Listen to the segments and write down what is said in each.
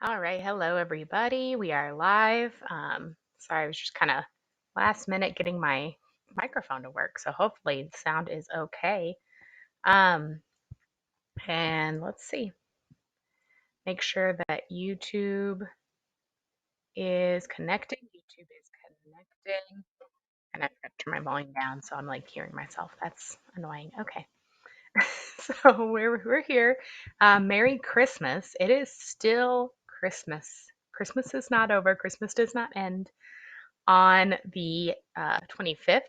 All right, hello everybody. We are live. Sorry, I was just kind of last minute getting my microphone to work, so hopefully the sound is okay. Um, and let's see, make sure that YouTube is connecting. YouTube is connecting, and I forgot to turn my volume down, so I'm like hearing myself. That's annoying. Okay, so we're here. Merry Christmas. It is still Christmas. Christmas is not over. Christmas does not end on the 25th. It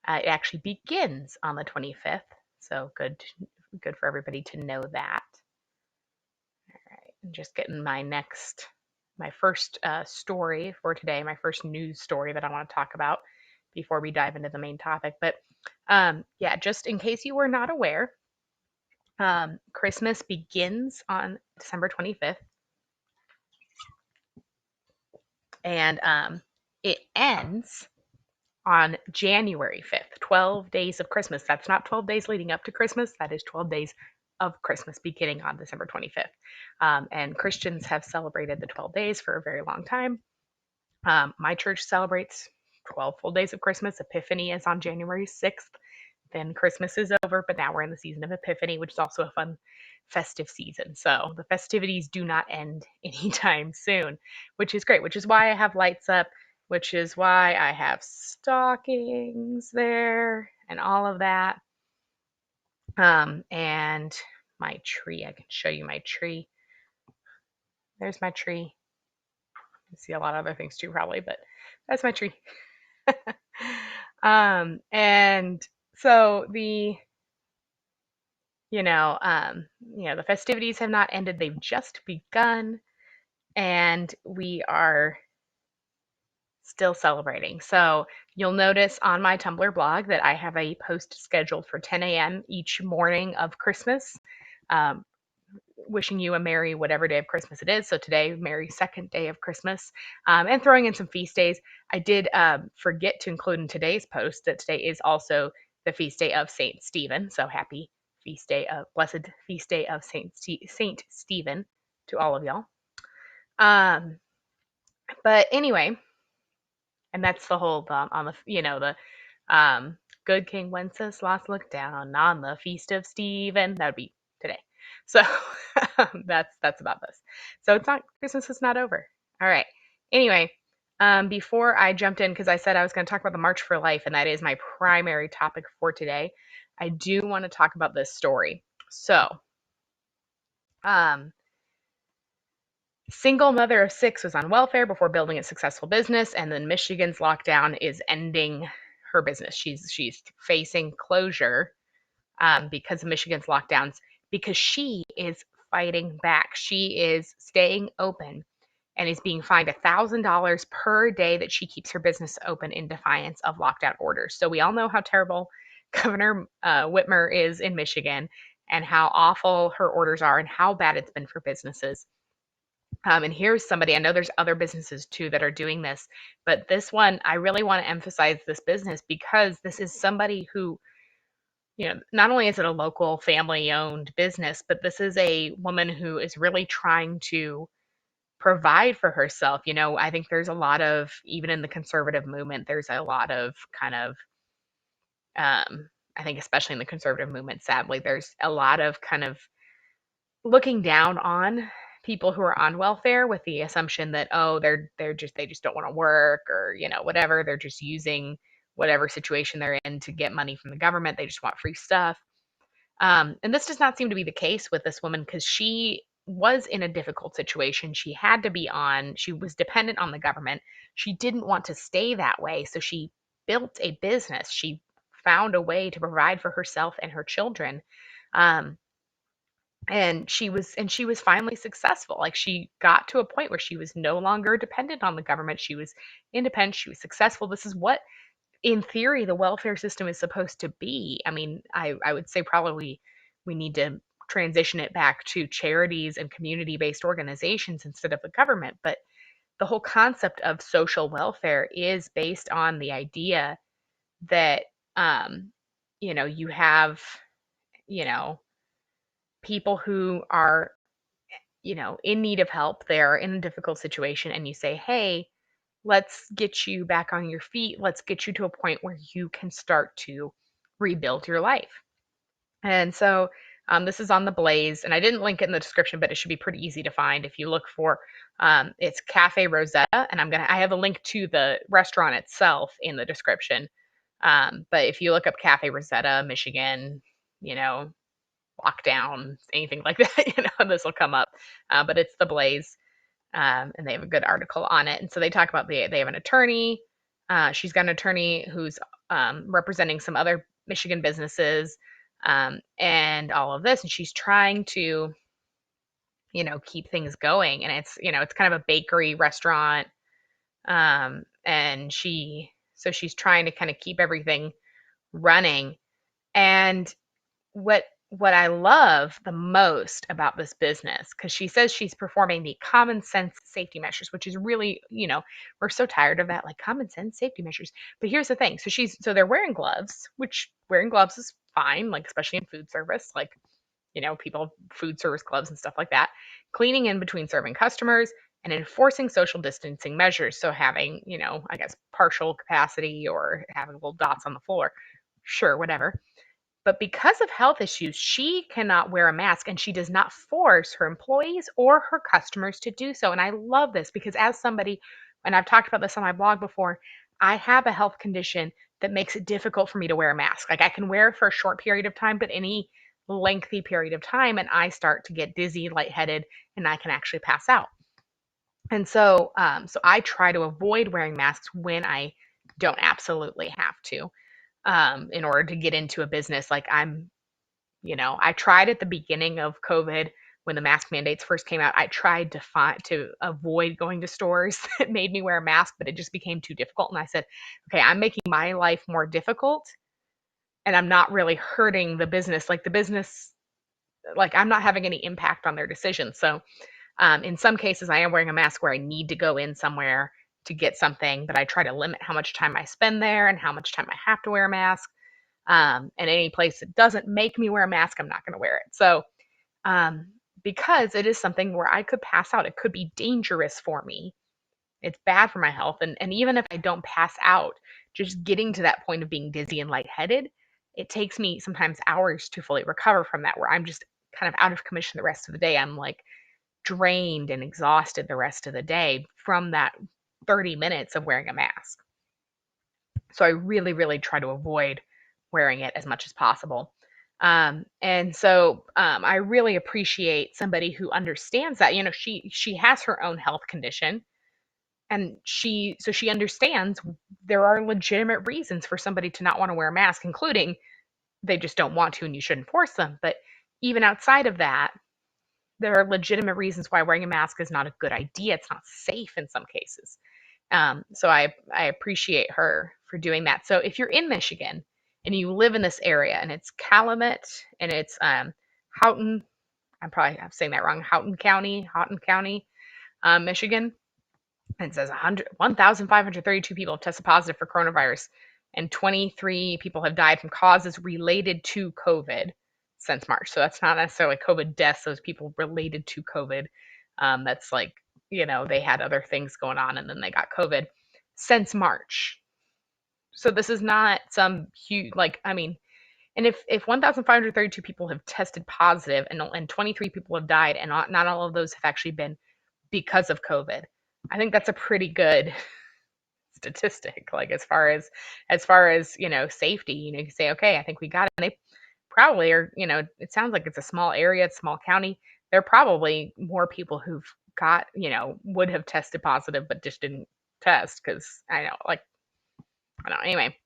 actually begins on the 25th, so good for everybody to know that. All right, I'm just getting my first story for today, my first news story that I want to talk about before we dive into the main topic. But yeah, just in case you were not aware, Christmas begins on December 25th, and it ends on January 5th, 12 days of Christmas. That's not 12 days leading up to Christmas, that is 12 days of Christmas beginning on December 25th. And Christians have celebrated the 12 days for a very long time. My church celebrates 12 full days of Christmas. Epiphany is on January 6th. Then Christmas is over, but now we're in the season of Epiphany, which is also a fun festive season. So the festivities do not end anytime soon, which is great, which is why I have lights up, which is why I have stockings there and all of that. And my tree, I can show you my tree. There's my tree. You see a lot of other things too, probably, but that's my tree. And so the festivities have not ended, they've just begun, and we are still celebrating. So you'll notice on my Tumblr blog that I have a post scheduled for 10 a.m. each morning of Christmas, um, wishing you a merry whatever day of Christmas it is. So today, merry second day of Christmas, and throwing in some feast days. I did forget to include in today's post that today is also the feast day of Saint Stephen. So happy blessed feast day of Saint Stephen to all of y'all. Um, but anyway, and that's the whole on the good King Wenceslas looked down on the feast of Stephen. That would be today. So that's about this. So it's not Christmas is not over. All right. Anyway, before I jumped in, because I said I was going to talk about the March for Life, and that is my primary topic for today, I do want to talk about this story. So, um, single mother of six was on welfare before building a successful business, and then Michigan's lockdown is ending her business. She's facing closure because of Michigan's lockdowns, because she is fighting back. She is staying open and is being fined $1,000 per day that she keeps her business open in defiance of lockdown orders. So we all know how terrible Governor Whitmer is in Michigan and how awful her orders are and how bad it's been for businesses. And here's somebody, I know there's other businesses too that are doing this, but this one, I really want to emphasize this business because this is somebody who, not only is it a local family owned business, but this is a woman who is really trying to provide for herself. I think there's a lot of, even in the conservative movement, there's a lot of kind of, I think, especially in the conservative movement, sadly, there's a lot of kind of looking down on people who are on welfare with the assumption that, oh, they just don't want to work, or whatever, they're just using whatever situation they're in to get money from the government, they just want free stuff. And this does not seem to be the case with this woman, because she was in a difficult situation. She was dependent on the government. She didn't want to stay that way, so she built a business. She found a way to provide for herself and her children. Um, and she was finally successful. Like, she got to a point where she was no longer dependent on the government. She was independent, she was successful. This is what, in theory, the welfare system is supposed to be. I mean, I would say probably we need to transition it back to charities and community-based organizations instead of the government. But the whole concept of social welfare is based on the idea that, you have, you know, people who are in need of help, they're in a difficult situation, and you say, hey, let's get you back on your feet. Let's get you to a point where you can start to rebuild your life. And so this is on the Blaze, and I didn't link it in the description, but it should be pretty easy to find if you look for it's Cafe Rosetta, and I have a link to the restaurant itself in the description. But if you look up Cafe Rosetta, Michigan, you know, lockdown, anything like that, this will come up. But it's the Blaze, and they have a good article on it. And so they talk about they have an attorney. She's got an attorney who's representing some other Michigan businesses, and all of this. And she's trying to, keep things going. And it's kind of a bakery restaurant. And she's trying to kind of keep everything running. And what I love the most about this business, because she says she's performing the common sense safety measures, which is really, we're so tired of that, like common sense safety measures. But here's the thing. So they're wearing gloves, which wearing gloves is fine, like especially in food service, like, people, food service gloves and stuff like that, cleaning in between serving customers and enforcing social distancing measures. So having, I guess partial capacity or having little dots on the floor. Sure, whatever. But because of health issues, she cannot wear a mask and she does not force her employees or her customers to do so. And I love this because, as somebody, and I've talked about this on my blog before, I have a health condition that makes it difficult for me to wear a mask. Like I can wear it for a short period of time, but any lengthy period of time, and I start to get dizzy, lightheaded, and I can actually pass out. And so I try to avoid wearing masks when I don't absolutely have to, in order to get into a business. Like I tried at the beginning of COVID when the mask mandates first came out. I tried to avoid going to stores that made me wear a mask, but it just became too difficult. And I said, okay, I'm making my life more difficult, and I'm not really hurting the business. Like the business, like I'm not having any impact on their decisions. So in some cases, I am wearing a mask where I need to go in somewhere to get something, but I try to limit how much time I spend there and how much time I have to wear a mask. And any place that doesn't make me wear a mask, I'm not going to wear it. So, um, because it is something where I could pass out, it could be dangerous for me. It's bad for my health. And even if I don't pass out, just getting to that point of being dizzy and lightheaded, it takes me sometimes hours to fully recover from that, where I'm just kind of out of commission the rest of the day. I'm like drained and exhausted the rest of the day from that 30 minutes of wearing a mask. So I really, really try to avoid wearing it as much as possible. And so I really appreciate somebody who understands that. She has her own health condition, and she understands there are legitimate reasons for somebody to not want to wear a mask, including they just don't want to and you shouldn't force them. But even outside of that, there are legitimate reasons why wearing a mask is not a good idea. It's not safe in some cases. So I appreciate her for doing that. So if you're in Michigan and you live in this area, and it's Calumet, and it's Houghton, I'm saying that wrong, Houghton County, Michigan. And it says 1,532 people have tested positive for coronavirus, and 23 people have died from causes related to COVID since March. So that's not necessarily COVID deaths; those people related to COVID. That's like, they had other things going on and then they got COVID since March. So this is not some huge, like, I mean, and if 1,532 people have tested positive, and 23 people have died, and not all of those have actually been because of COVID, I think that's a pretty good statistic. Like as far as safety, you can say, okay, I think we got it. And they probably are. It sounds like it's a small area, it's a small county. There are probably more people who've got, would have tested positive but just didn't test because I know, like, I don't know. Anyway,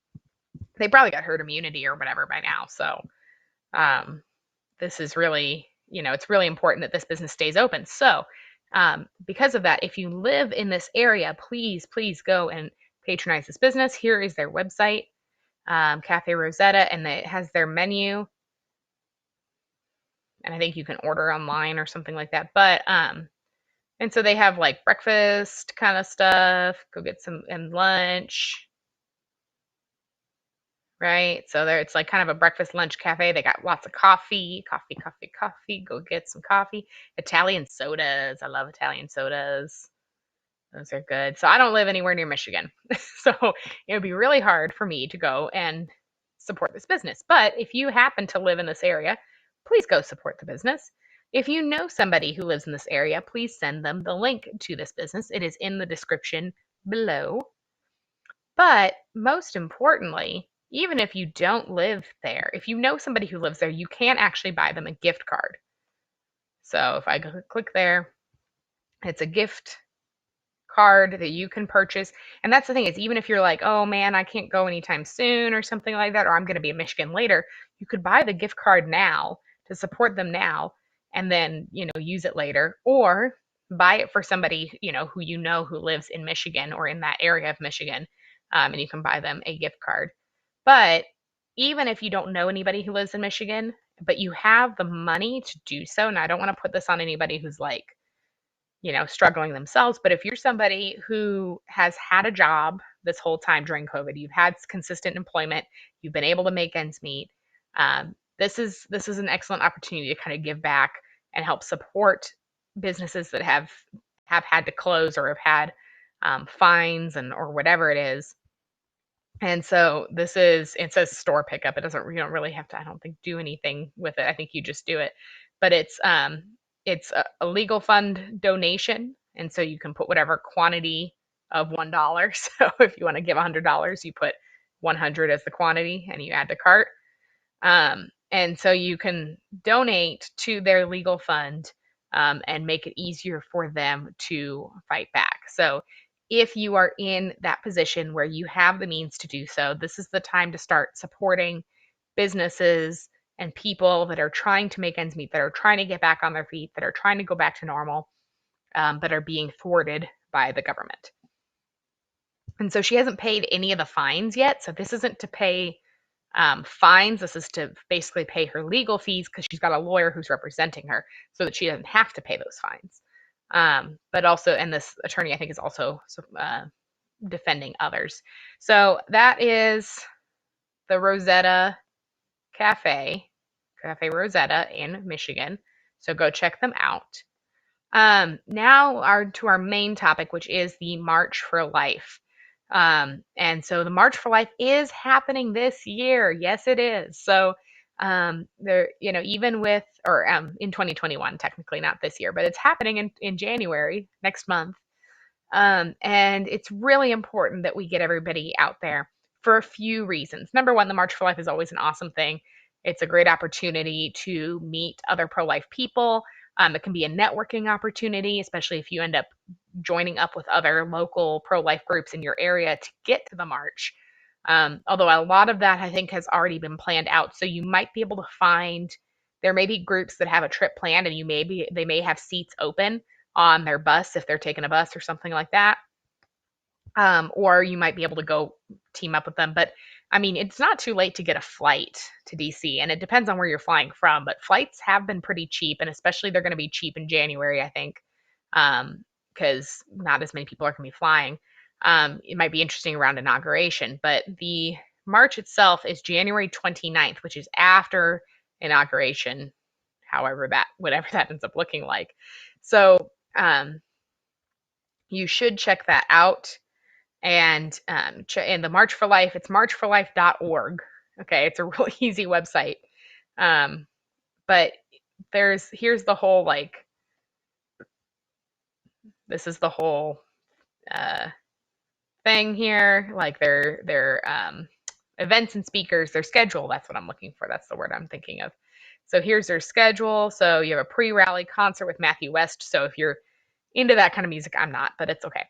they probably got herd immunity or whatever by now. So um, this is really, it's really important that this business stays open. So because of that, if you live in this area, please, please go and patronize this business. Here is their website, Cafe Rosetta, and it has their menu. And I think you can order online or something like that. But and so they have like breakfast kind of stuff. Go get some and lunch. right? So there, it's like kind of a breakfast lunch cafe. They got lots of coffee, coffee, coffee, coffee. Go get some coffee. Italian sodas. I love Italian sodas. Those are good. So I don't live anywhere near Michigan. So it would be really hard for me to go and support this business. But if you happen to live in this area, please go support the business. If you know somebody who lives in this area, please send them the link to this business. It is in the description below. But most importantly, even if you don't live there, if you know somebody who lives there, you can actually buy them a gift card. So if I click there, it's a gift card that you can purchase. And that's the thing is, even if you're like, oh man, I can't go anytime soon or something like that, or I'm going to be in Michigan later, you could buy the gift card now to support them now and then, use it later, or buy it for somebody, who lives in Michigan or in that area of Michigan. And you can buy them a gift card. But even if you don't know anybody who lives in Michigan, but you have the money to do so, and I don't want to put this on anybody who's like, struggling themselves. But if you're somebody who has had a job this whole time during COVID, you've had consistent employment, you've been able to make ends meet, this is an excellent opportunity to kind of give back and help support businesses that have had to close or have had fines and or whatever it is. And so it says store pickup. It doesn't, you don't really have to, I don't think, do anything with it. I think you just do it. But it's a legal fund donation. And so you can put whatever quantity of $1. So if you want to give $100, you put 100 as the quantity and you add to cart. And so you can donate to their legal fund and make it easier for them to fight back. So if you are in that position where you have the means to do so, this is the time to start supporting businesses and people that are trying to make ends meet, that are trying to get back on their feet, that are trying to go back to normal, but are being thwarted by the government. And so she hasn't paid any of the fines yet. So this isn't to pay fines. This is to basically pay her legal fees because she's got a lawyer who's representing her so that she doesn't have to pay those fines. But also, and this attorney, I think, is also defending others. So that is the Rosetta Cafe, Cafe Rosetta in Michigan. So go check them out. Now to our main topic, which is the March for Life. And so the March for Life is happening this year. Yes, it is. So there, even with, or in 2021, technically not this year, but it's happening in January, next month. And it's really important that we get everybody out there for a few reasons. Number one, the March for Life is always an awesome thing. It's a great opportunity to meet other pro-life people. It can be a networking opportunity, especially if you end up joining up with other local pro-life groups in your area to get to the march. Although a lot of that I think has already been planned out. So you might be able to find, there may be groups that have a trip planned and they may have seats open on their bus if they're taking a bus or something like that. Or you might be able to go team up with them. But I mean, it's not too late to get a flight to DC, and it depends on where you're flying from. But flights have been pretty cheap, and especially they're going to be cheap in January, I think, because not as many people are going to be flying. It might be interesting around inauguration, but the march itself is January 29th, which is after inauguration, whatever that ends up looking like. So you should check that out. And in the March for Life, it's marchforlife.org. Okay, it's a really easy website. But here's the whole this is the whole thing here. Like their events and speakers, their schedule. That's what I'm looking for. That's the word I'm thinking of. So here's their schedule. So you have a pre-rally concert with Matthew West. So if you're into that kind of music, I'm not, but it's okay.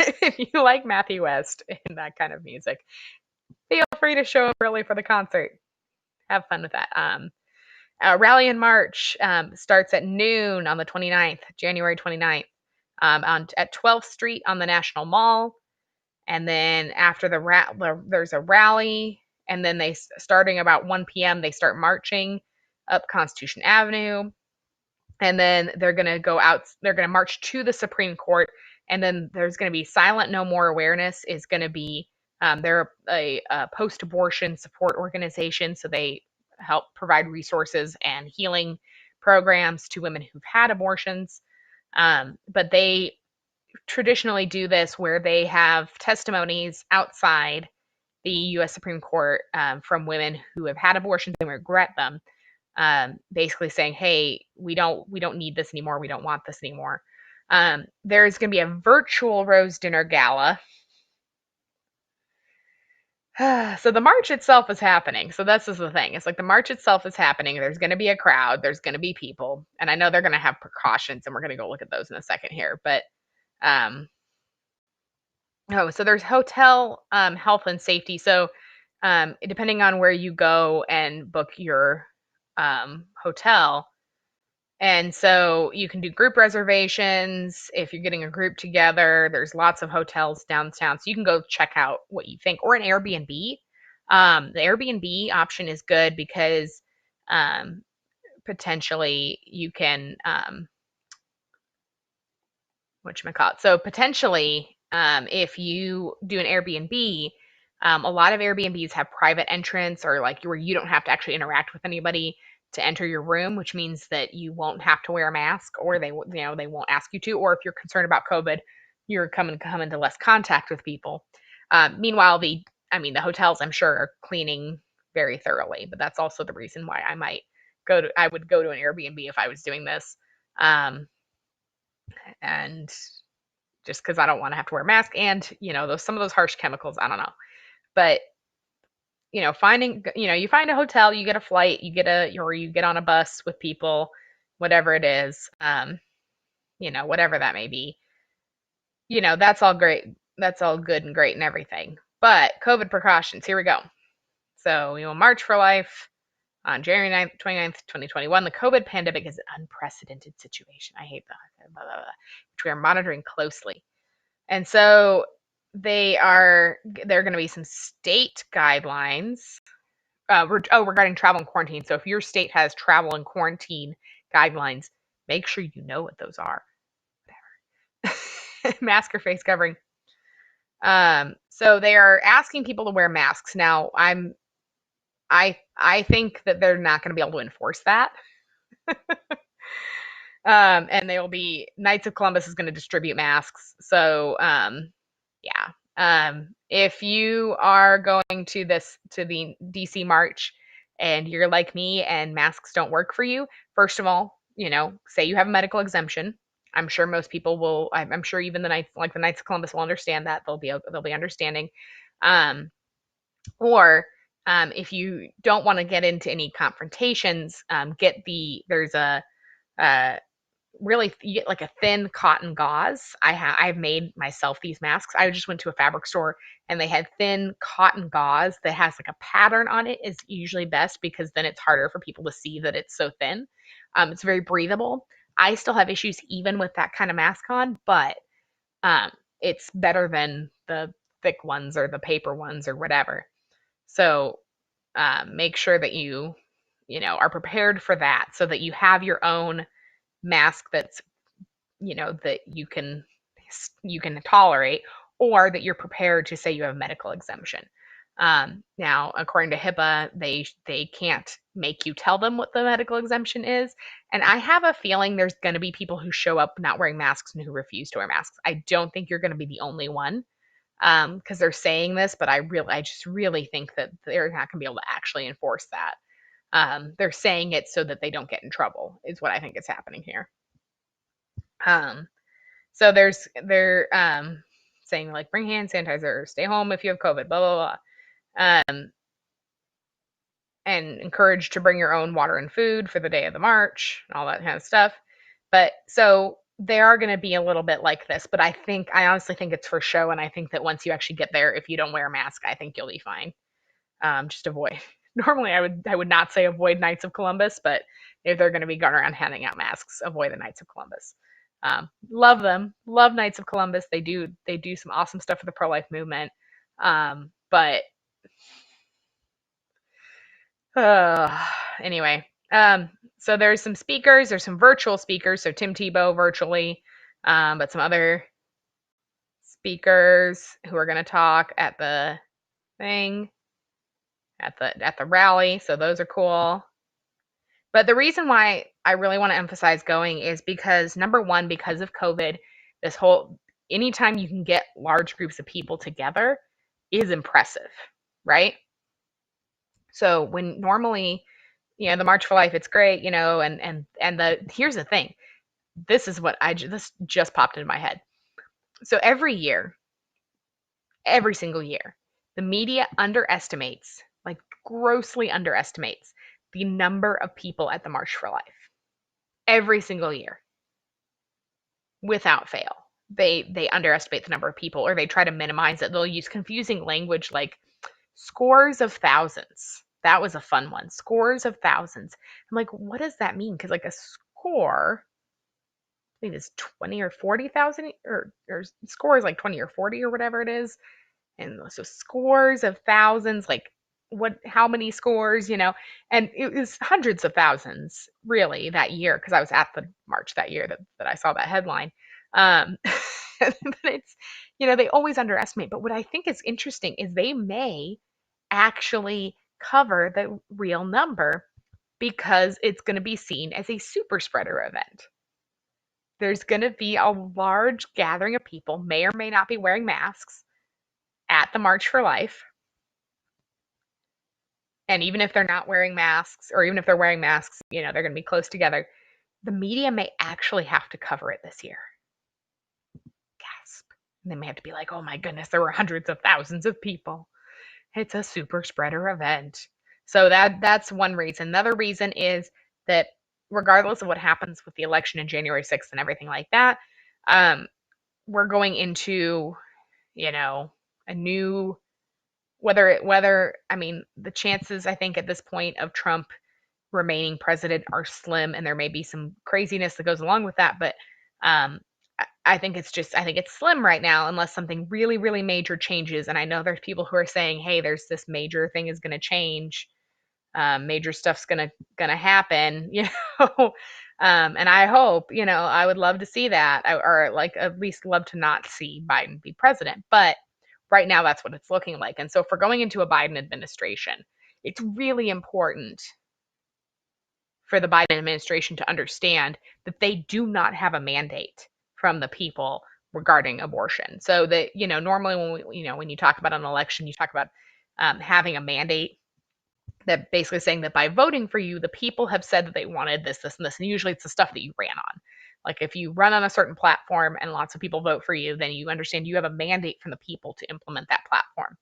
If you like Matthew West and that kind of music, feel free to show up early for the concert. Have fun with that. Rally and March starts at noon on the 29th, January 29th, at 12th Street on the National Mall. And then after there's a rally, and then starting about 1 p.m., they start marching up Constitution Avenue. And then they're going to march to the Supreme Court. And then there's going to be Silent No More Awareness is going to be They're a post-abortion support organization, so they help provide resources and healing programs to women who've had abortions. But they traditionally do this where they have testimonies outside the U.S. Supreme Court from women who have had abortions and regret them, basically saying, "Hey, we don't need this anymore. We don't want this anymore." There's going to be a virtual Rose Dinner Gala. So the march itself is happening. So this is the thing. It's like the march itself is happening. There's going to be a crowd. There's going to be people, and I know they're going to have precautions, and we're going to go look at those in a second here. But um, oh, so there's hotel health and safety. So depending on where you go and book your hotel, and so you can do group reservations if you're getting a group together. There's lots of hotels downtown, so you can go check out what you think, or an Airbnb. The Airbnb option is good because um, potentially you can whatchamacallit. So potentially, if you do an Airbnb, a lot of Airbnbs have private entrance or like where you don't have to actually interact with anybody to enter your room, which means that you won't have to wear a mask, or they won't ask you to, or if you're concerned about COVID, you're come into less contact with people. Meanwhile, the hotels I'm sure are cleaning very thoroughly, but that's also the reason why I would go to an Airbnb if I was doing this. And just because I don't want to have to wear a mask, and those some of those harsh chemicals, I don't know. But you find a hotel, you get a flight, or you get on a bus with people, whatever it is, whatever that may be. That's all great. That's all good and great and everything. But COVID precautions, here we go. So, March for Life on January 9th, 29th, 2021. The COVID pandemic is an unprecedented situation. I hate that. Blah, blah, blah, which we are monitoring closely. And so there are going to be some state guidelines regarding travel and quarantine. So if your state has travel and quarantine guidelines, make sure you know what those are. Whatever. Mask or face covering. So they are asking people to wear masks. Now, I think that they're not going to be able to enforce that. And they will be Knights of Columbus is going to distribute masks. So yeah. If you are going to the DC March and you're like me and masks don't work for you, first of all, say you have a medical exemption. I'm sure most people will. I'm sure even the Knights of Columbus will understand that. They'll be understanding. Or if you don't want to get into any confrontations, there's a really, you get like a thin cotton gauze. I've made myself these masks. I just went to a fabric store and they had thin cotton gauze that has like a pattern on it, is usually best because then it's harder for people to see that it's so thin. It's very breathable. I still have issues even with that kind of mask on, but it's better than the thick ones or the paper ones or whatever. So make sure that you are prepared for that, so that you have your own mask that you can tolerate, or that you're prepared to say you have a medical exemption. Now, according to HIPAA, they can't make you tell them what the medical exemption is, and I have a feeling there's going to be people who show up not wearing masks and who refuse to wear masks. I don't think you're going to be the only one, because they're saying this, but I just really think that they're not going to be able to actually enforce that. They're saying it so that they don't get in trouble, is what I think is happening here. So they're saying like bring hand sanitizer, stay home if you have COVID, blah blah blah, and encouraged to bring your own water and food for the day of the march, and all that kind of stuff. But so they are going to be a little bit like this, but I honestly think it's for show, and I think that once you actually get there, if you don't wear a mask, I think you'll be fine. Just avoid. Normally, I would not say avoid Knights of Columbus, but if they're going to be going around handing out masks, avoid the Knights of Columbus. Love them, love Knights of Columbus. They do some awesome stuff for the pro life movement. But anyway, so there's some speakers. There's some virtual speakers. So Tim Tebow virtually, but some other speakers who are going to talk at the thing at the rally, so those are cool. But the reason why I really want to emphasize going is because number one, because of COVID, this whole anytime you can get large groups of people together is impressive, right? So when normally, the March for Life, it's great, and the here's the thing. This is what this just popped into my head. So every single year, the media underestimates, like grossly underestimates the number of people at the March for Life. Every single year, without fail. They underestimate the number of people or they try to minimize it. They'll use confusing language like scores of thousands. That was a fun one. Scores of thousands. I'm like, what does that mean? Because like a score, I think it's 20 or 40,000 or score is like 20 or 40 or whatever it is. And so scores of thousands, like how many scores, and it was hundreds of thousands really that year because I was at the march that year that I saw that headline. But it's, they always underestimate. But what I think is interesting is they may actually cover the real number because it's going to be seen as a super spreader event. There's going to be a large gathering of people, may or may not be wearing masks, at the March for Life. And even if they're not wearing masks, or even if they're wearing masks, they're going to be close together. The media may actually have to cover it this year. Gasp. And they may have to be like, oh my goodness, there were hundreds of thousands of people. It's a super spreader event. So that's one reason. Another reason is that regardless of what happens with the election in January 6th and everything like that, we're going into, a new the chances I think at this point of Trump remaining president are slim, and there may be some craziness that goes along with that, but I think it's slim right now unless something really, really major changes. And I know there's people who are saying, hey, there's this major thing is going to change. Major stuff's gonna happen, and I hope, I would love to see that, or like at least love to not see Biden be president. But right now, that's what it's looking like. And so, if we're going into a Biden administration, it's really important for the Biden administration to understand that they do not have a mandate from the people regarding abortion. So that, normally when you talk about an election, you talk about having a mandate that basically saying that by voting for you, the people have said that they wanted this, this, and this. And usually it's the stuff that you ran on. Like if you run on a certain platform and lots of people vote for you, then you understand you have a mandate from the people to implement that platform.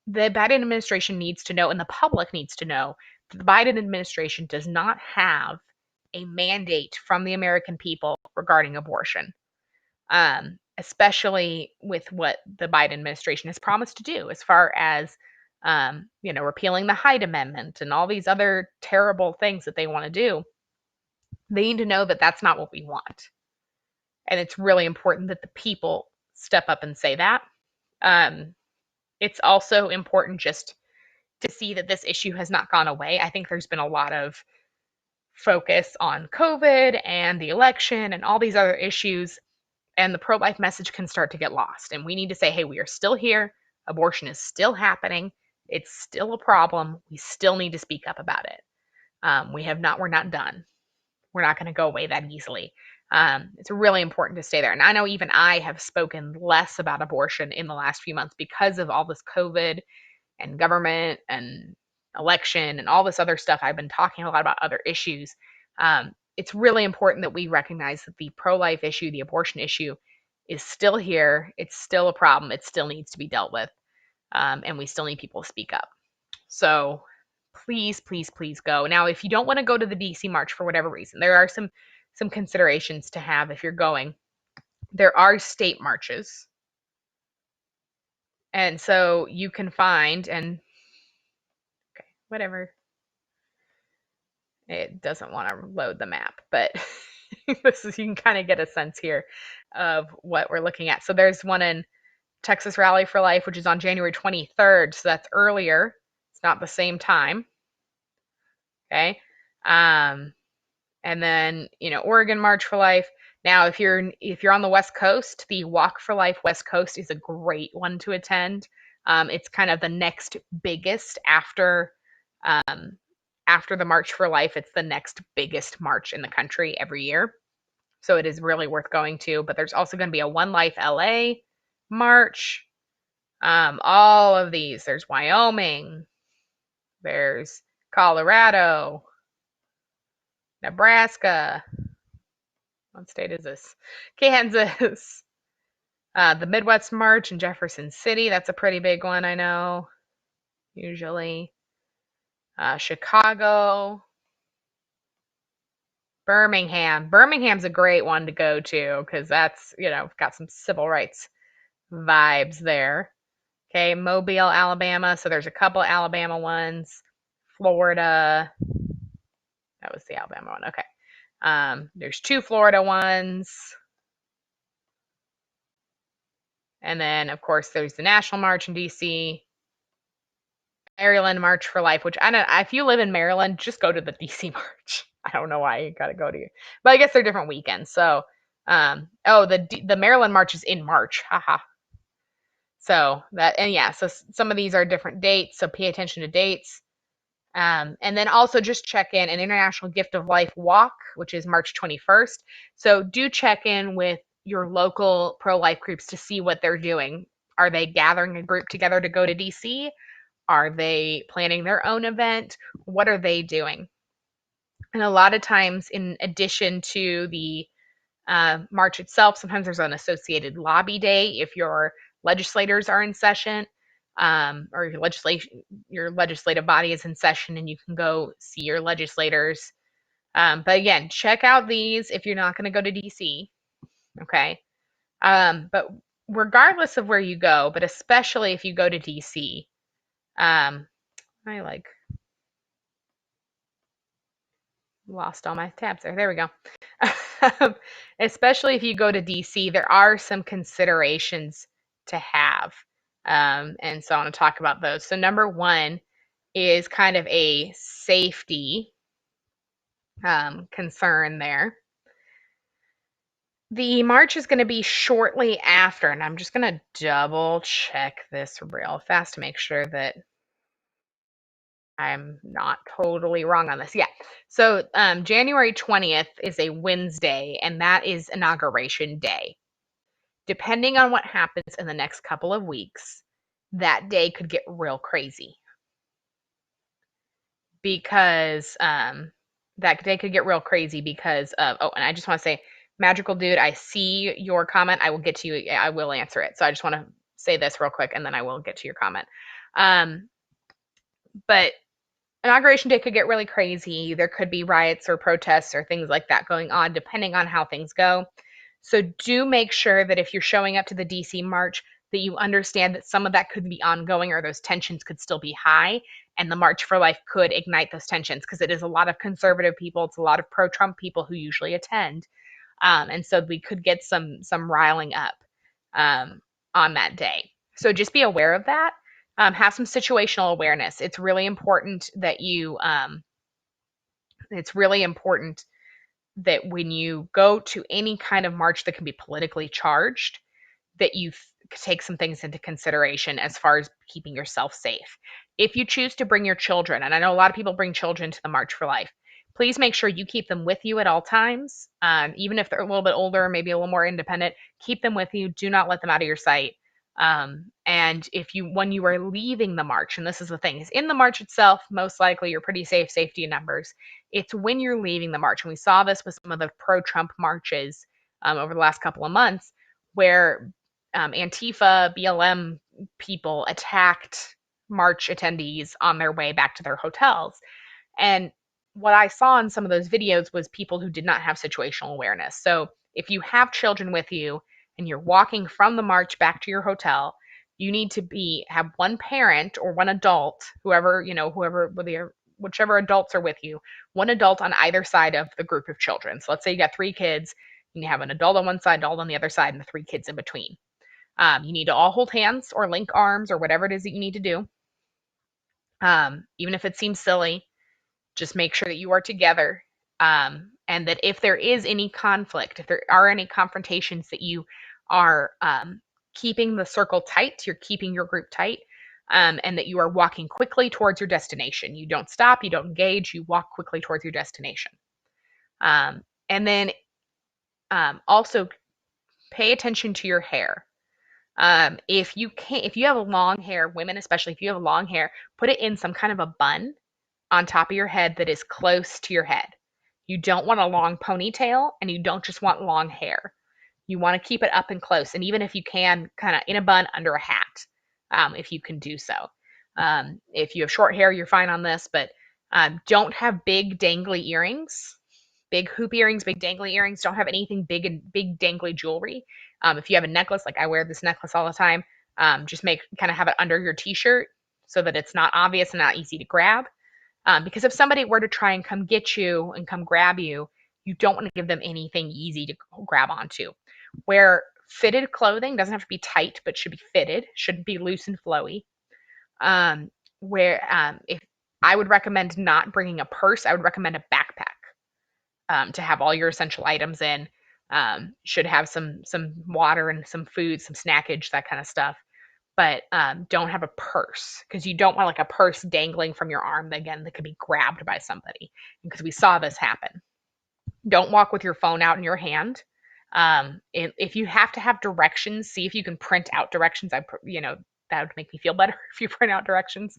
The Biden administration needs to know, and the public needs to know, that the Biden administration does not have a mandate from the American people regarding abortion, especially with what the Biden administration has promised to do as far as repealing the Hyde Amendment and all these other terrible things that they want to do. They need to know that that's not what we want. And it's really important that the people step up and say that. It's also important just to see that this issue has not gone away. I think there's been a lot of focus on COVID and the election and all these other issues, and the pro-life message can start to get lost. And we need to say, hey, we are still here. Abortion is still happening. It's still a problem. We still need to speak up about it. We're not done. We're not going to go away that easily. It's really important to stay there. And I know even I have spoken less about abortion in the last few months because of all this COVID and government and election and all this other stuff. I've been talking a lot about other issues. It's really important that we recognize that the pro-life issue, the abortion issue, is still here. It's still a problem. It still needs to be dealt with. And we still need people to speak up. So please, please, please go. Now, if you don't want to go to the DC March for whatever reason, there are some considerations to have if you're going. There are state marches. And so you can find, and okay, whatever. It doesn't want to load the map, but you can kind of get a sense here of what we're looking at. So there's one in Texas Rally for Life, which is on January 23rd. So that's earlier. It's not the same time. Okay. And then, Oregon March for Life. Now, if you're on the West Coast, the Walk for Life West Coast is a great one to attend. It's kind of the next biggest after the March for Life. It's the next biggest march in the country every year. So it is really worth going to. But there's also going to be a One Life LA march. All of these. There's Wyoming. There's Colorado, Nebraska. What state is this? Kansas. The Midwest March in Jefferson City. That's a pretty big one, I know. Usually. Chicago. Birmingham. Birmingham's a great one to go to because that's, got some civil rights vibes there. Okay, Mobile, Alabama. So there's a couple Alabama ones. Florida. That was the Alabama one. Okay. There's 2 Florida ones. And then, of course, there's the National March in DC. Maryland March for Life, which I don't. If you live in Maryland, just go to the DC March. I don't know why you got to go to, but I guess they're different weekends. So, the Maryland March is in March. Haha. So that, and yeah, so some of these are different dates. So pay attention to dates. And then also just check in an International Gift of Life walk, which is March 21st. So do check in with your local pro-life groups to see what they're doing. Are they gathering a group together to go to DC? Are they planning their own event? What are they doing? And a lot of times, in addition to the march itself, sometimes there's an associated lobby day if your legislators are in session, or your legislative body is in session, and you can go see your legislators. But again, check out these if you're not going to go to DC. Okay. But regardless of where you go, but especially if you go to DC, I lost all my tabs there. There we go. Especially if you go to DC, there are some considerations to have. And so I want to talk about those. So number one is kind of a safety concern there. The march is going to be shortly after, and I'm just going to double check this real fast to make sure that I'm not totally wrong on this. Yeah. So January 20th is a Wednesday, and that is Inauguration Day. Depending on what happens in the next couple of weeks, that day could get real crazy. Because that day could get real crazy because of, and I just want to say, Magical Dude, I see your comment. I will get to you. I will answer it. So I just want to say this real quick, and then I will get to your comment. But Inauguration Day could get really crazy. There could be riots or protests or things like that going on, depending on how things go. So do make sure that if you're showing up to the DC March, that you understand that some of that could be ongoing or those tensions could still be high, and the March for Life could ignite those tensions because it is a lot of conservative people. It's a lot of pro-Trump people who usually attend. And so we could get some riling up on that day. So just be aware of that. Have some situational awareness. It's really important that when you go to any kind of march that can be politically charged, that you take some things into consideration as far as keeping yourself safe. If you choose to bring your children, and I know a lot of people bring children to the March for Life, please make sure you keep them with you at all times. Even if they're a little bit older, maybe a little more independent, keep them with you. Do not let them out of your sight. And when you are leaving the march, and this is the thing, is in the march itself, most likely you're pretty safe, safety in numbers. It's when you're leaving the march. And we saw this with some of the pro-Trump marches over the last couple of months, where Antifa, BLM people attacked march attendees on their way back to their hotels. And what I saw in some of those videos was people who did not have situational awareness. So if you have children with you and you're walking from the march back to your hotel, you need to have one parent or one adult, whichever adults are with you, one adult on either side of the group of children. So let's say you got 3 kids, and you have an adult on one side, adult on the other side, and the 3 kids in between. You need to all hold hands or link arms or whatever it is that you need to do. Even if it seems silly, just make sure that you are together, and that if there is any conflict, if there are any confrontations, that you are keeping the circle tight, you're keeping your group tight, and that you are walking quickly towards your destination. You don't stop, you don't engage, you walk quickly towards your destination. And then also pay attention to your hair. If you have long hair, women especially, if you have long hair, put it in some kind of a bun on top of your head that is close to your head. You don't want a long ponytail and you don't just want long hair. You want to keep it up and close. And even if you can, kind of in a bun under a hat, if you can do so. If you have short hair, you're fine on this, but don't have big dangly earrings, big hoop earrings, big dangly earrings. Don't have anything big and big dangly jewelry. If you have a necklace, like I wear this necklace all the time, just make kind of have it under your t-shirt so that it's not obvious and not easy to grab. Because if somebody were to try and come get you and come grab you, you don't want to give them anything easy to grab onto. Wear fitted clothing, doesn't have to be tight, but should be fitted, shouldn't be loose and flowy. If I would recommend not bringing a purse, I would recommend a backpack to have all your essential items in. Should have some water and some food, some snackage, that kind of stuff. But don't have a purse because you don't want like a purse dangling from your arm again that could be grabbed by somebody because we saw this happen. Don't walk with your phone out in your hand. If you have to have directions, see if you can print out directions. That would make me feel better if you print out directions,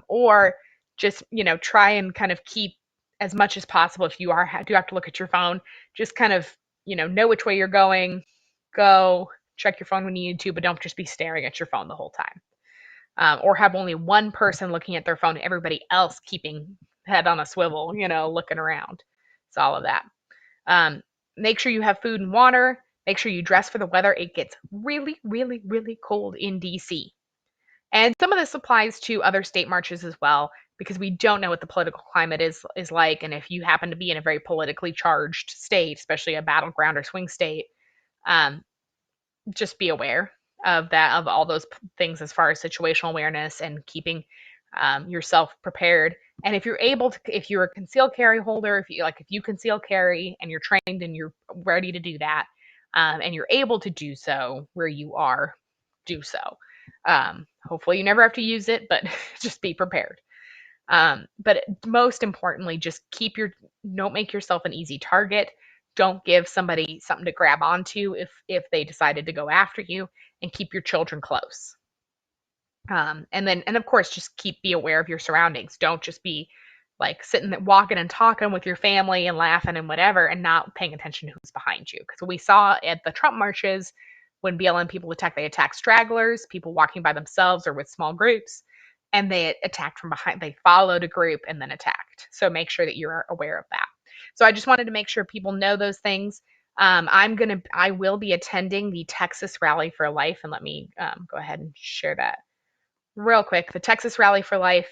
or just try and kind of keep as much as possible. If you do have to look at your phone, just kind of know which way you're going. Go check your phone when you need to, but don't just be staring at your phone the whole time. Or have only one person looking at their phone, everybody else keeping head on a swivel, looking around. It's all of that. Make sure you have food and water. Make sure you dress for the weather. It gets really, really, really cold in DC. And some of this applies to other state marches as well, because we don't know what the political climate is like. And if you happen to be in a very politically charged state, especially a battleground or swing state, um, just be aware of that, of all those things as far as situational awareness and keeping yourself prepared. And if you're able to, if you're a concealed carry holder, if you conceal carry and you're trained and you're ready to do that, and you're able to do so where you are, do so. Hopefully you never have to use it, but just be prepared. But most importantly, just don't make yourself an easy target. Don't give somebody something to grab onto if they decided to go after you, and keep your children close. And of course, just be aware of your surroundings. Don't just be like sitting there walking and talking with your family and laughing and whatever and not paying attention to who's behind you. Because we saw at the Trump marches, when BLM people they attacked stragglers, people walking by themselves or with small groups, and they attacked from behind. They followed a group and then attacked. So make sure that you're aware of that. So I just wanted to make sure people know those things. I will be attending the Texas Rally for Life, and let me go ahead and share that real quick. The Texas Rally for Life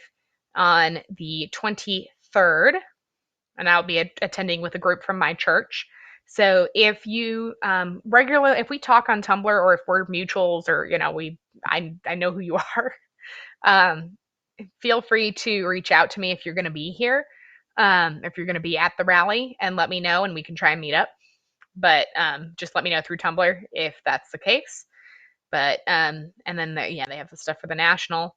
on the 23rd, and I'll be attending with a group from my church. So if you if we talk on Tumblr, or if we're mutuals, or I know who you are, feel free to reach out to me if you're going to be here, if you're going to be at the rally, and let me know, and we can try and meet up. But just let me know through Tumblr if that's the case. But and then they have the stuff for the national.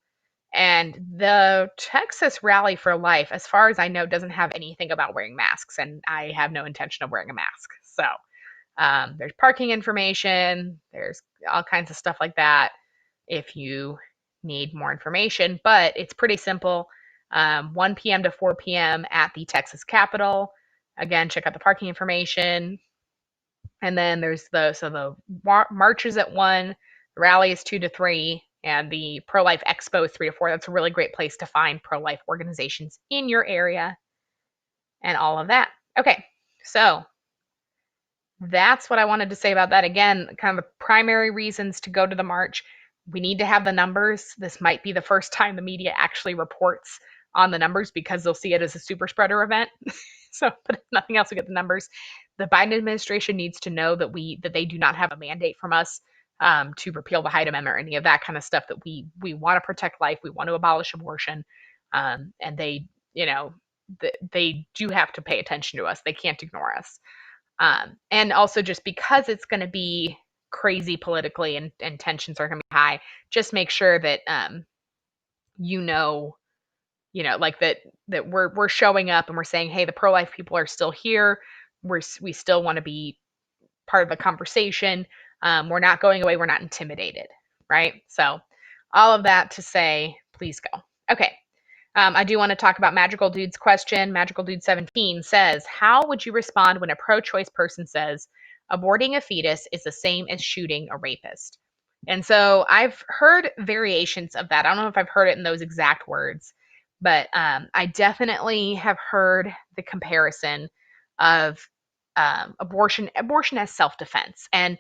And the Texas Rally for Life, as far as I know, doesn't have anything about wearing masks, and I have no intention of wearing a mask. So there's parking information, there's all kinds of stuff like that if you need more information, but it's pretty simple. 1 p.m. to 4 p.m. at the Texas Capitol. Again, check out the parking information. And then there's the march is at 1, the rally is 2 to 3, and the pro-life expo is 3 to 4. That's a really great place to find pro-life organizations in your area and all of that. Okay, so that's what I wanted to say about that. Again, kind of the primary reasons to go to the march. We need to have the numbers. This might be the first time the media actually reports on the numbers, because they'll see it as a super spreader event. So, but if nothing else, we get the numbers. The Biden administration needs to know that they do not have a mandate from us to repeal the Hyde Amendment or any of that kind of stuff. That we want to protect life, we want to abolish abortion, and they they do have to pay attention to us. They can't ignore us. And also, just because it's going to be crazy politically, and tensions are going to be high, just make sure that you know, like that we're showing up and we're saying, hey, the pro-life people are still here. We still want to be part of the conversation. We're not going away. We're not intimidated, right? So all of that to say, please go. Okay. I do want to talk about Magical Dude's question. Magical Dude 17 says, how would you respond when a pro-choice person says aborting a fetus is the same as shooting a rapist? And so I've heard variations of that. I don't know if I've heard it in those exact words, but I definitely have heard the comparison of abortion as self-defense. And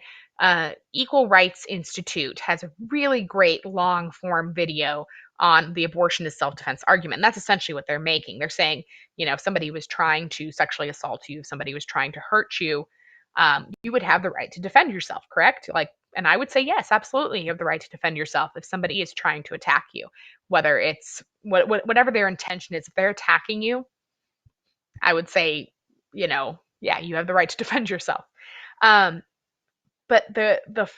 Equal Rights Institute has a really great long form video on the abortion as self-defense argument. And that's essentially what they're making. They're saying, if somebody was trying to sexually assault you, if somebody was trying to hurt you, you would have the right to defend yourself, correct? Like, and I would say yes, absolutely, you have the right to defend yourself if somebody is trying to attack you, whether it's whatever their intention is. If they're attacking you, I would say, yeah, you have the right to defend yourself. Um, but the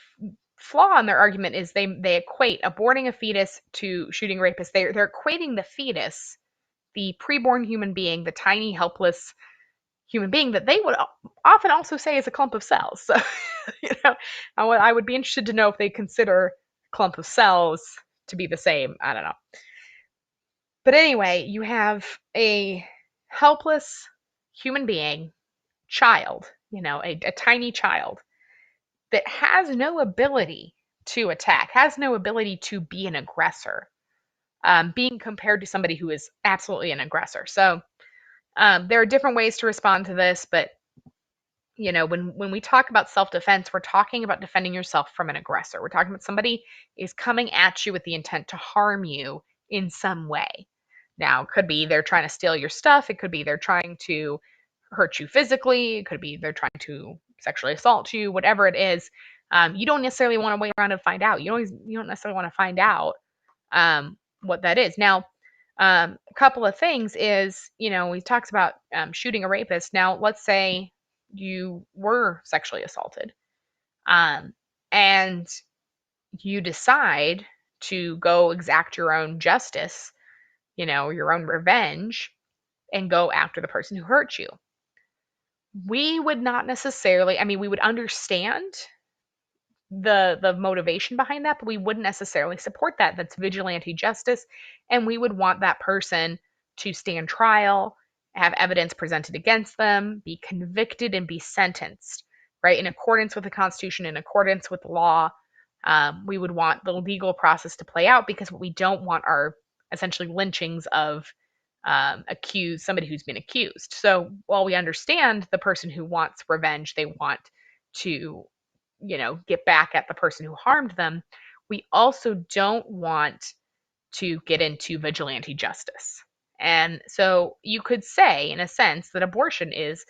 flaw in their argument is they equate aborting a fetus to shooting rapists. They're equating the fetus, the preborn human being, the tiny helpless human being that they would often also say is a clump of cells. So, I would be interested to know if they consider a clump of cells to be the same. I don't know. But anyway, you have a helpless human being, child, a tiny child that has no ability to attack, has no ability to be an aggressor, being compared to somebody who is absolutely an aggressor. So there are different ways to respond to this, but when we talk about self-defense, we're talking about defending yourself from an aggressor. We're talking about somebody is coming at you with the intent to harm you in some way. Now, it could be they're trying to steal your stuff. It could be they're trying to hurt you physically. It could be they're trying to sexually assault you. Whatever it is, you don't necessarily want to wait around and find out. You don't necessarily want to find out what that is. Now, a couple of things is, we talked about shooting a rapist. Now, let's say you were sexually assaulted, and you decide to go exact your own justice, your own revenge, and go after the person who hurt you. We would not necessarily, I mean, we would understand the motivation behind that, but we wouldn't necessarily support that. That's vigilante justice, and we would want that person to stand trial, have evidence presented against them, be convicted, and be sentenced, right, in accordance with the Constitution, in accordance with the law. We would want the legal process to play out, because what we don't want are essentially lynchings of somebody who's been accused. So while we understand the person who wants revenge, they want to get back at the person who harmed them, we also don't want to get into vigilante justice. And so you could say, in a sense, that abortion is,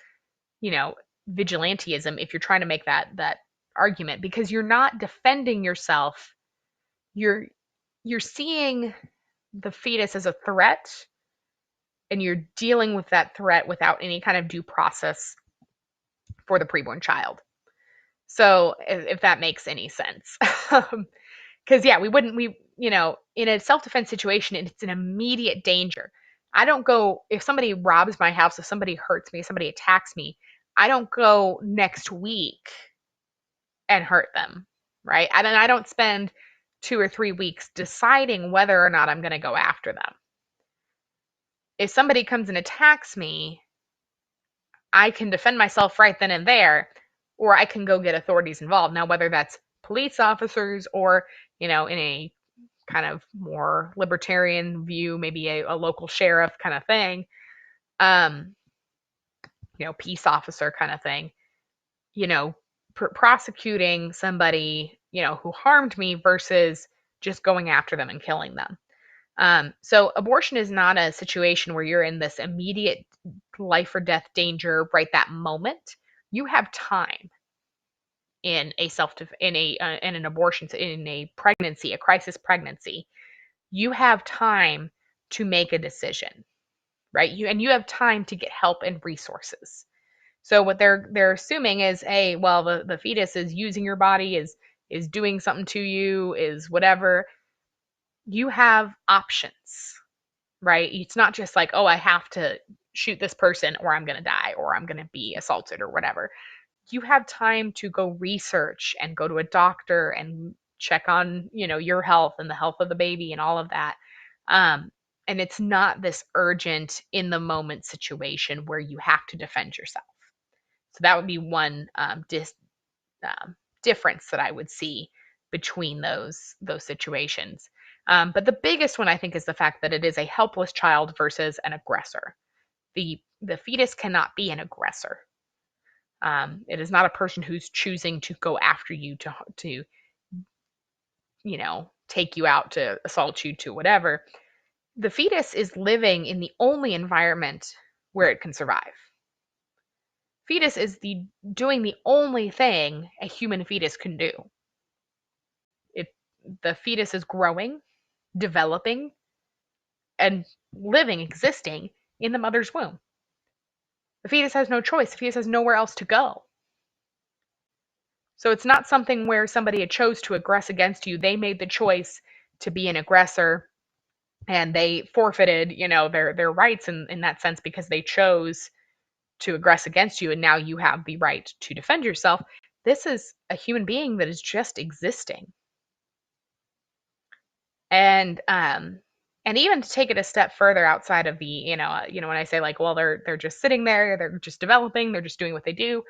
vigilantism, if you're trying to make that argument, because you're not defending yourself. You're seeing the fetus as a threat, and you're dealing with that threat without any kind of due process for the preborn child. So if that makes any sense. Because yeah, in a self-defense situation, it's an immediate danger. I don't go, if somebody robs my house, if somebody hurts me, if somebody attacks me, I don't go next week and hurt them, right? And then I don't spend 2 or 3 weeks deciding whether or not I'm going to go after them. If somebody comes and attacks me, I can defend myself right then and there, or I can go get authorities involved. Now, whether that's police officers or, in a kind of more libertarian view, maybe a local sheriff kind of thing, peace officer kind of thing, prosecuting somebody, who harmed me versus just going after them and killing them. So abortion is not a situation where you're in this immediate life or death danger right that moment. You have time in an abortion, in a pregnancy, a crisis pregnancy. You have time to make a decision, right? You have time to get help and resources. So what they're assuming is, hey, well, the fetus is using your body, is doing something to you, is whatever. you have options, right? It's not just like, oh, I have to shoot this person or I'm going to die or I'm going to be assaulted or whatever. You have time to go research and go to a doctor and check on, your health and the health of the baby and all of that. Um, and it's not this urgent in the moment situation where you have to defend yourself. So that would be one difference that I would see between those situations. But the biggest one I think is the fact that it is a helpless child versus an aggressor. The fetus cannot be an aggressor. It is not a person who's choosing to go after you to take you out, to assault you, to whatever. The fetus is living in the only environment where it can survive. Fetus is doing the only thing a human fetus can do. It the fetus is growing, developing, and living, existing in the mother's womb. The fetus has no choice. The fetus has nowhere else to go. So it's not something where somebody had chose to aggress against you. They made the choice to be an aggressor and they forfeited, their rights in that sense because they chose to aggress against you and now you have the right to defend yourself. This is a human being that is just existing. And even to take it a step further outside of the, when I say like, well, they're just sitting there, they're just developing, they're just doing what they do,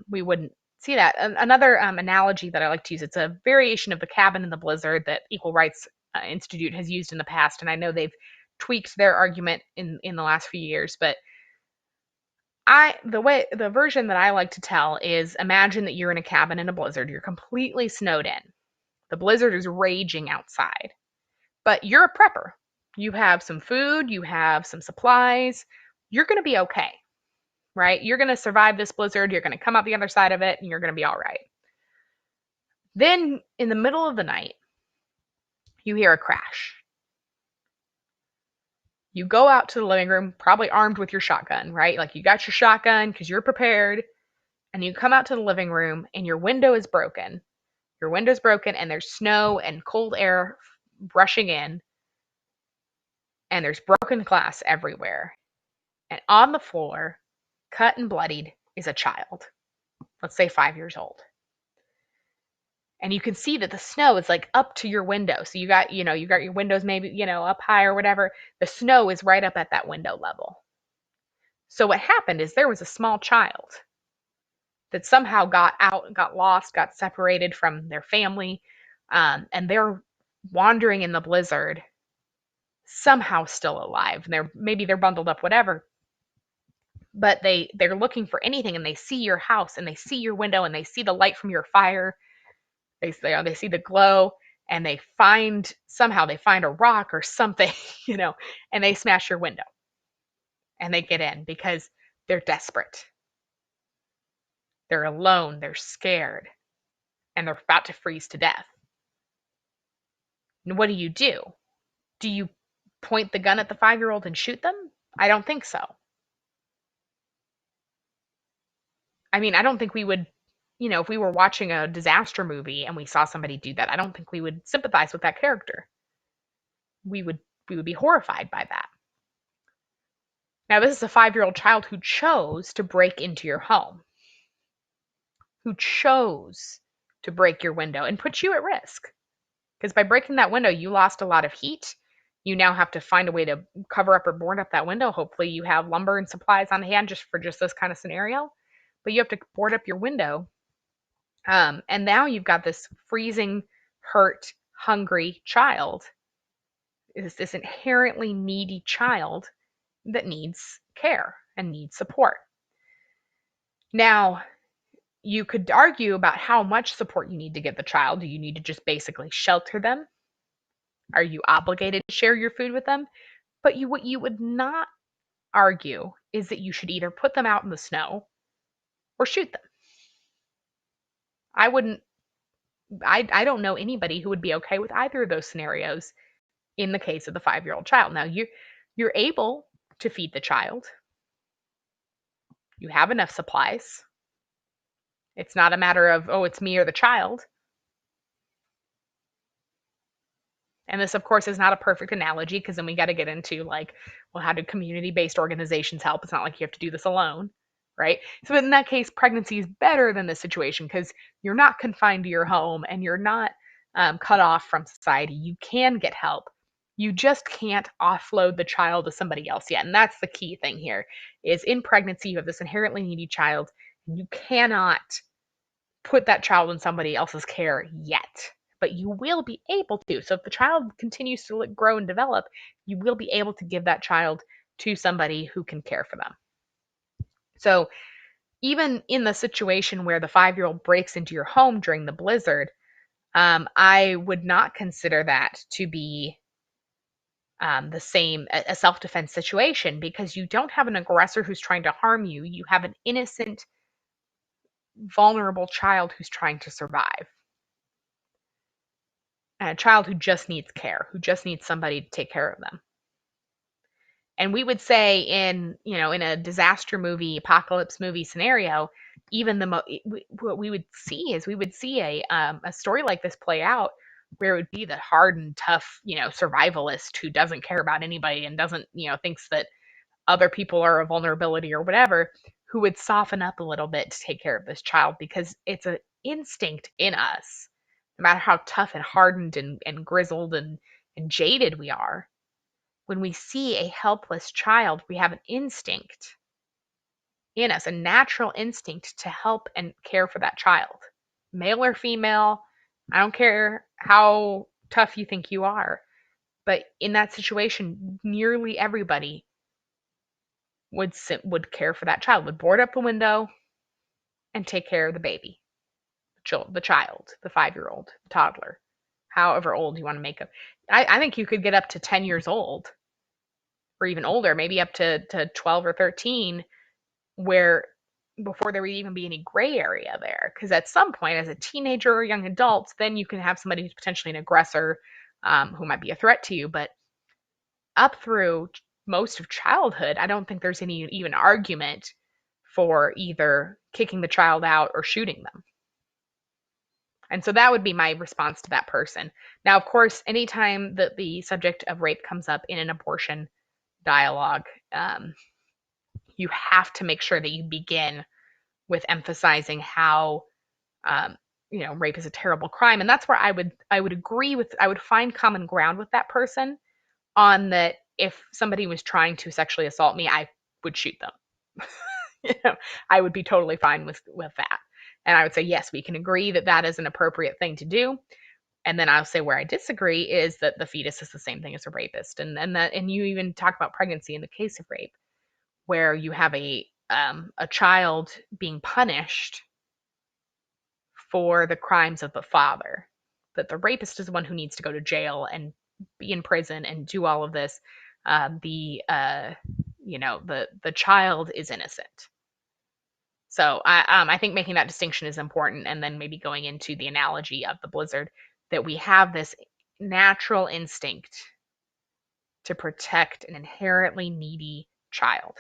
we wouldn't see that. Another analogy that I like to use, it's a variation of the cabin in the blizzard that Equal Rights Institute has used in the past, and I know they've tweaked their argument in the last few years, but the version that I like to tell is, imagine that you're in a cabin in a blizzard, you're completely snowed in. The blizzard is raging outside. But you're a prepper. You have some food, you have some supplies. You're going to be okay, right? You're going to survive this blizzard. You're going to come out the other side of it and you're going to be all right. Then, in the middle of the night, you hear a crash. You go out to the living room, probably armed with your shotgun, right? Like you got your shotgun because you're prepared. And you come out to the living room and your window is broken. Your window's broken and there's snow and cold air rushing in. And there's broken glass everywhere. And on the floor, cut and bloodied, is a child. Let's say 5 years old. And you can see that the snow is like up to your window. So you got your windows maybe, up high or whatever. The snow is right up at that window level. So what happened is there was a small child that somehow got out, got lost, got separated from their family, and they're wandering in the blizzard, somehow still alive. And they're bundled up, whatever. But they're looking for anything, and they see your house, and they see your window, and they see the light from your fire. They see the glow, and they find a rock or something, and they smash your window, and they get in because they're desperate. They're alone, they're scared, and they're about to freeze to death. And what do? Do you point the gun at the 5-year-old and shoot them? I don't think so. I mean, I don't think we would, if we were watching a disaster movie and we saw somebody do that, I don't think we would sympathize with that character. We would be horrified by that. Now, this is a 5-year-old child who chose to break into your home, who chose to break your window and put you at risk. Because by breaking that window, you lost a lot of heat. You now have to find a way to cover up or board up that window. Hopefully you have lumber and supplies on hand just for this kind of scenario. But you have to board up your window. And now you've got this freezing, hurt, hungry child. It's this inherently needy child that needs care and needs support. Now, you could argue about how much support you need to give the child. Do you need to just basically shelter them? Are you obligated to share your food with them? But what you would not argue is that you should either put them out in the snow or shoot them. I don't know anybody who would be okay with either of those scenarios in the case of the 5-year-old child. Now, you're able to feed the child. You have enough supplies. It's not a matter of, oh, it's me or the child. And this, of course, is not a perfect analogy because then we got to get into like, well, how do community-based organizations help? It's not like you have to do this alone, right? So in that case, pregnancy is better than this situation because you're not confined to your home and you're not cut off from society. You can get help. You just can't offload the child to somebody else yet. And that's the key thing here is in pregnancy, you have this inherently needy child, and you cannot put that child in somebody else's care yet, but you will be able to. So if the child continues to grow and develop, you will be able to give that child to somebody who can care for them. So even in the situation where the 5-year-old breaks into your home during the blizzard, I would not consider that to be the same a self-defense situation because you don't have an aggressor who's trying to harm you. You have an innocent, vulnerable child who's trying to survive. And a child who just needs care, who just needs somebody to take care of them. And we would say in a disaster movie, apocalypse movie scenario, even what we would see is we would see a story like this play out where it would be the hard and tough, survivalist who doesn't care about anybody and doesn't, thinks that other people are a vulnerability or whatever, who would soften up a little bit to take care of this child because it's an instinct in us, no matter how tough and hardened and grizzled and jaded we are. When we see a helpless child, we have an instinct in us, a natural instinct to help and care for that child. Male or female, I don't care how tough you think you are, but in that situation, nearly everybody would care for that child, would board up the window and take care of the baby, the child, the 5-year-old, the toddler, however old you want to make them. I think you could get up to 10 years old or even older, maybe up to 12 or 13, where before there would even be any gray area there. Because at some point, as a teenager or young adult, then you can have somebody who's potentially an aggressor who might be a threat to you. But up through most of childhood, I don't think there's any even argument for either kicking the child out or shooting them. And so that would be my response to that person. Now, of course, anytime that the subject of rape comes up in an abortion dialogue, you have to make sure that you begin with emphasizing how rape is a terrible crime, and that's where I would agree with. I would find common ground with that person on that. If somebody was trying to sexually assault me, I would shoot them. I would be totally fine with that. And I would say, yes, we can agree that that is an appropriate thing to do. And then I'll say where I disagree is that the fetus is the same thing as a rapist. And you even talk about pregnancy in the case of rape, where you have a child being punished for the crimes of the father. That the rapist is the one who needs to go to jail and be in prison and do all of this. The child is innocent. So I think making that distinction is important, and then maybe going into the analogy of the blizzard, that we have this natural instinct to protect an inherently needy child.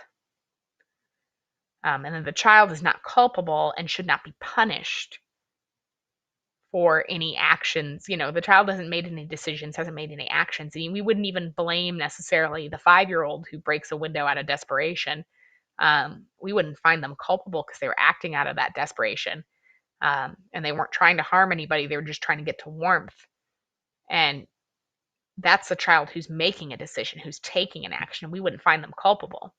And then the child is not culpable and should not be punished for any actions. The child hasn't made any decisions, hasn't made any actions. And we wouldn't even blame necessarily the 5-year-old who breaks a window out of desperation. We wouldn't find them culpable because they were acting out of that desperation. And they weren't trying to harm anybody. They were just trying to get to warmth. And that's the child who's making a decision, who's taking an action. We wouldn't find them culpable.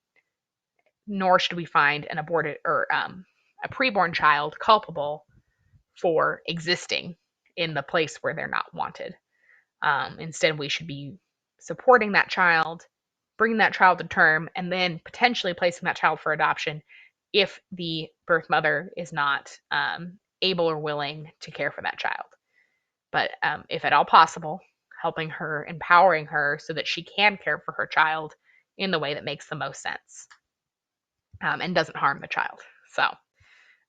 Nor should we find an aborted or a preborn child culpable for existing in the place where they're not wanted. Instead, we should be supporting that child, bringing that child to term, and then potentially placing that child for adoption if the birth mother is not able or willing to care for that child. But if at all possible, helping her, empowering her so that she can care for her child in the way that makes the most sense and doesn't harm the child. So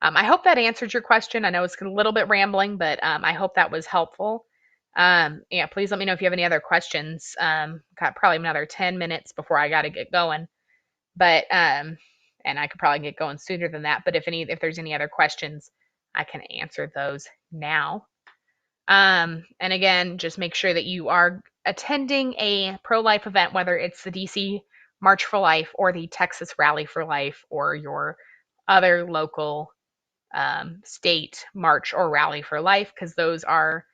I hope that answered your question. I know it's a little bit rambling, but I hope that was helpful. Yeah, please let me know if you have any other questions. Got probably another 10 minutes before I got to get going, but and I could probably get going sooner than that. But if there's any other questions, I can answer those now. And again, just make sure that you are attending a pro-life event, whether it's the DC March for Life or the Texas Rally for Life or your other local state march or rally for life, because those are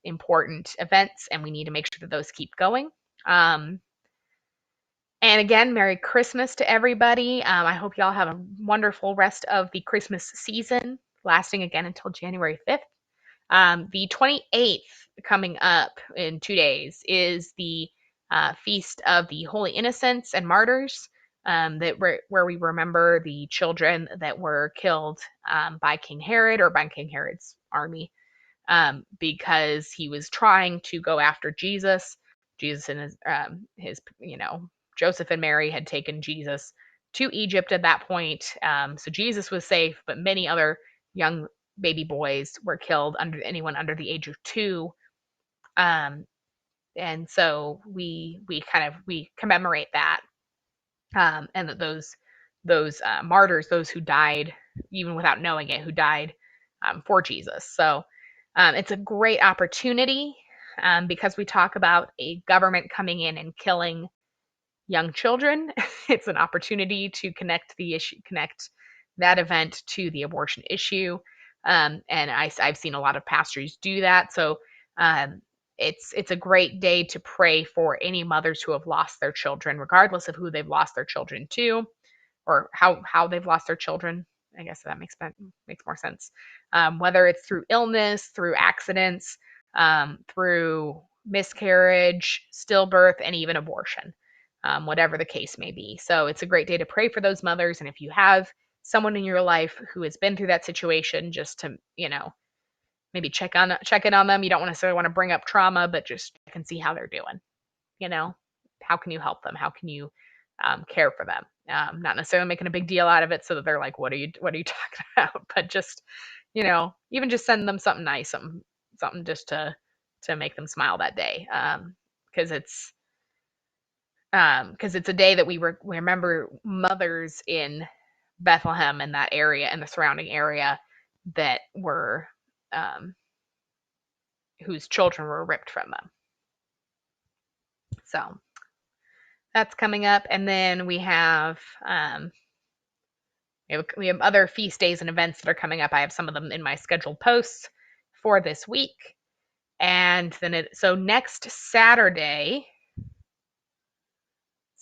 important events and we need to make sure that those keep going. And again, Merry Christmas to everybody. I hope y'all have a wonderful rest of the Christmas season, lasting again until January 5th. The 28th, coming up in 2 days, is the Feast of the Holy Innocents and Martyrs, where we remember the children that were killed by King Herod or by King Herod's army because he was trying to go after Jesus. Jesus and his Joseph and Mary had taken Jesus to Egypt at that point. So Jesus was safe, but many other young baby boys were killed anyone under the age of 2. And so we commemorate that, and that those martyrs, those who died even without knowing it, who died for Jesus. So it's a great opportunity because we talk about a government coming in and killing young children. It's an opportunity to connect that event to the abortion issue. And I've seen a lot of pastors do that. So it's a great day to pray for any mothers who have lost their children, regardless of who they've lost their children to, or how they've lost their children. I guess that makes more sense. Whether it's through illness, through accidents, through miscarriage, stillbirth, and even abortion, whatever the case may be. So it's a great day to pray for those mothers. And if you have someone in your life who has been through that situation, just to maybe check in on them. You don't necessarily want to bring up trauma, but just check and see how they're doing. How can you help them? How can you care for them? Not necessarily making a big deal out of it so that they're like, what are you talking about? But just, even just send them something nice, something just to make them smile that day. Because it's a day that we remember mothers in Bethlehem and that area and the surrounding area that were whose children were ripped from them. So that's coming up, and then we have other feast days and events that are coming up. I have some of them in my scheduled posts for this week, and then so next Saturday.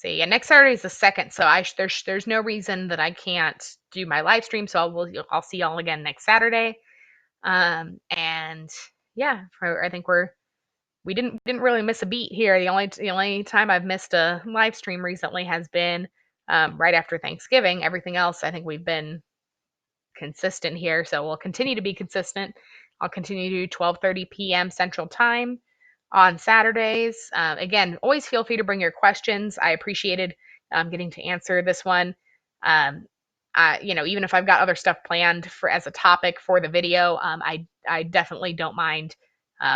Next Saturday is the 2nd, so there's no reason that I can't do my live stream. So I'll see y'all again next Saturday. And yeah, I think we didn't really miss a beat here. The only time I've missed a live stream recently has been right after Thanksgiving. Everything else, I think we've been consistent here, so we'll continue to be consistent. I'll continue to do 12:30 p.m. Central Time on Saturdays. Again, always feel free to bring your questions. I appreciated getting to answer this one. Even if I've got other stuff planned as a topic for the video, I definitely don't mind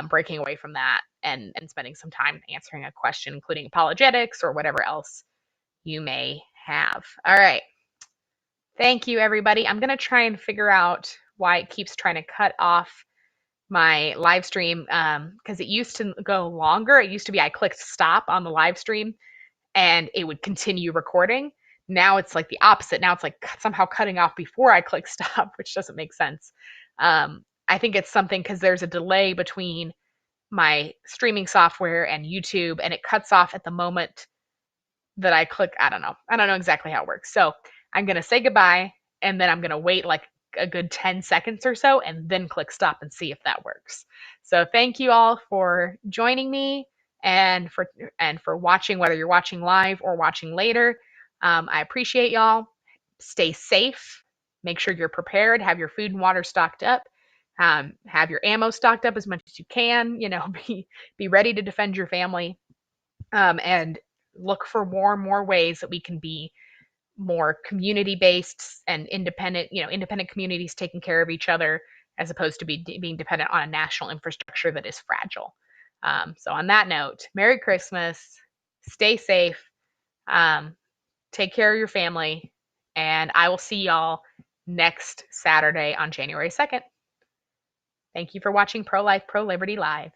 breaking away from that and spending some time answering a question, including apologetics or whatever else you may have. All right. Thank you, everybody. I'm going to try and figure out why it keeps trying to cut off my live stream, because it used to go longer. It used to be I clicked stop on the live stream and it would continue recording. Now it's like the opposite. Now it's like somehow cutting off before I click stop, which doesn't make sense. I think it's something because there's a delay between my streaming software and YouTube, and it cuts off at the moment that I click. I don't know exactly how it works. So I'm going to say goodbye, and then I'm going to wait like a good 10 seconds or so and then click stop and see if that works. So thank you all for joining me and for watching, whether you're watching live or watching later. I appreciate y'all. Stay safe. Make sure you're prepared. Have your food and water stocked up. Have your ammo stocked up as much as you can. Be ready to defend your family. And look for more and more ways that we can be more community-based and independent communities taking care of each other, as opposed to being dependent on a national infrastructure that is fragile. So on that note, Merry Christmas, stay safe, take care of your family, and I will see y'all next Saturday on January 2nd. Thank you for watching Pro Life, Pro Liberty Live.